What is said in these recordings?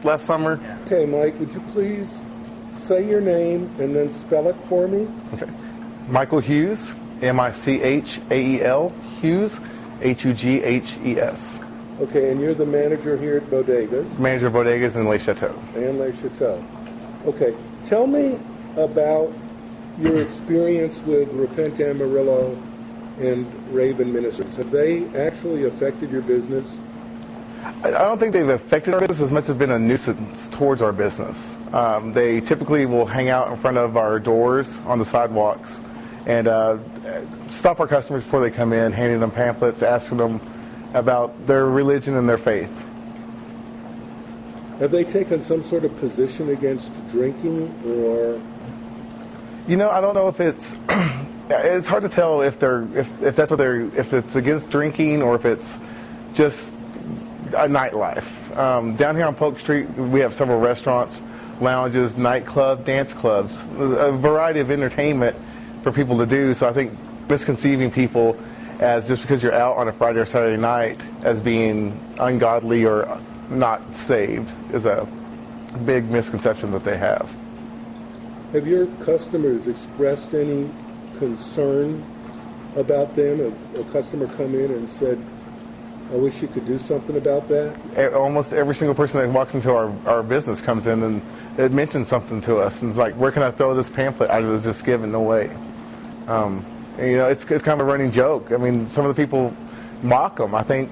last summer. Okay, Mike, would you please say your name and then spell it for me? Okay. Michael Hughes, Michael, Hughes, Hughes. Okay, and you're the manager here at Bodegas? Manager of Bodegas in Le Chateau. And Le Chateau. Okay, tell me about your experience with Repent Amarillo and Raven Ministries. Have they actually affected your business? I don't think they've affected our business as much as been a nuisance towards our business. They typically will hang out in front of our doors on the sidewalks and stop our customers before they come in, handing them pamphlets, asking them about their religion and their faith. Have they taken some sort of position against drinking, or? You know, I don't know if it's it's hard to tell if it's against drinking or if it's just a nightlife. Down here on Polk Street, we have several restaurants, lounges, nightclubs, dance clubs, a variety of entertainment for people to do. So I think misconceiving people as just because you're out on a Friday or Saturday night as being ungodly or not saved is a big misconception that they have. Have your customers expressed any concern about them? A customer come in and said, I wish you could do something about that? Almost every single person that walks into our business comes in and it mentions something to us. And it's like, where can I throw this pamphlet I was just given away? You know, it's kind of a running joke. I mean, some of the people mock them. I think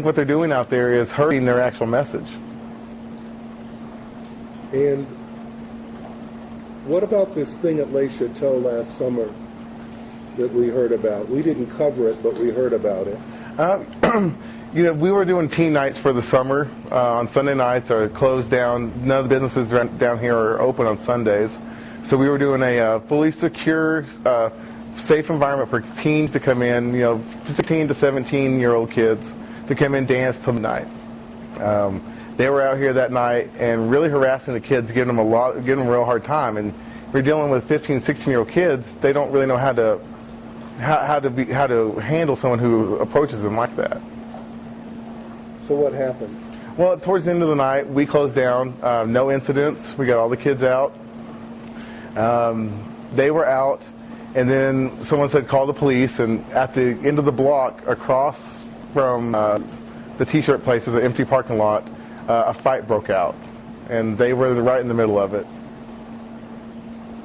what they're doing out there is hurting their actual message. And what about this thing at Le Chateau last summer that we heard about? We didn't cover it, but we heard about it. You know, we were doing teen nights for the summer. On Sunday nights are closed down. None of the businesses down here are open on Sundays. So we were doing a fully secure, safe environment for teens to come in, you know, 16 to 17-year-old kids to come in, dance till midnight. They were out here that night and really harassing the kids, giving them a real hard time. And we're dealing with 15, 16-year-old kids. They don't really know how to handle someone who approaches them like that. So what happened? Well, towards the end of the night, we closed down. No incidents. We got all the kids out. They were out, and then someone said, call the police. And at the end of the block, across from the T-shirt place, is an empty parking lot. A fight broke out, and they were right in the middle of it.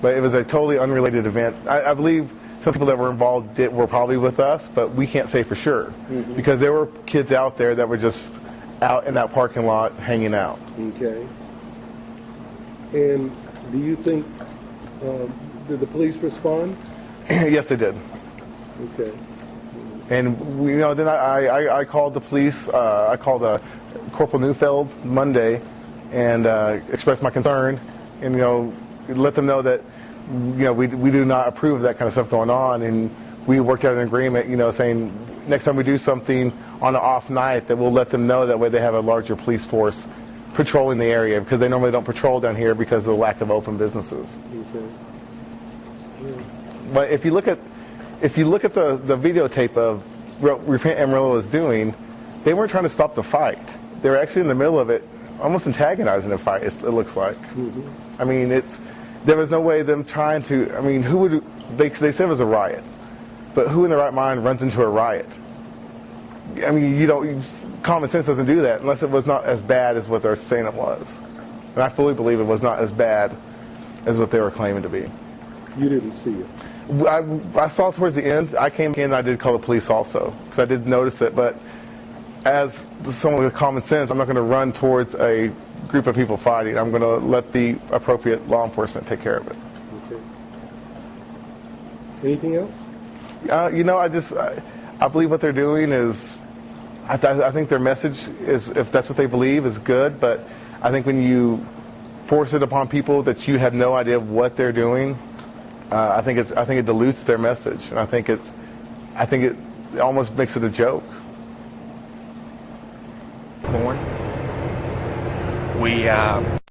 But it was a totally unrelated event. I believe some people that were involved were probably with us, but we can't say for sure. Mm-hmm. Because there were kids out there that were just out in that parking lot hanging out. Okay. And do you think, did the police respond? Yes, they did. Okay. And then I called the police. I called Corporal Neufeld Monday and expressed my concern, and let them know that we do not approve of that kind of stuff going on, and we worked out an agreement, saying next time we do something on an off night that we'll let them know. That way they have a larger police force patrolling the area, because they normally don't patrol down here because of the lack of open businesses. Okay. Yeah. But if you look at the videotape of what Repent Amarillo is doing, they weren't trying to stop the fight. They were actually in the middle of it, almost antagonizing the fight. It looks like. Mm-hmm. I mean, there was no way them trying to. I mean, who would they said it was a riot, but who in their right mind runs into a riot? I mean, common sense doesn't do that unless it was not as bad as what they're saying it was. And I fully believe it was not as bad as what they were claiming to be. You didn't see it. I saw it towards the end. I came in and I did call the police also, because I did notice it. But as someone with common sense, I'm not going to run towards a group of people fighting. I'm going to let the appropriate law enforcement take care of it. Okay. Anything else? I believe what they're doing is, I think their message is, if that's what they believe, is good. But I think when you force it upon people that you have no idea what they're doing, I think it dilutes their message, and I think it almost makes it a joke. We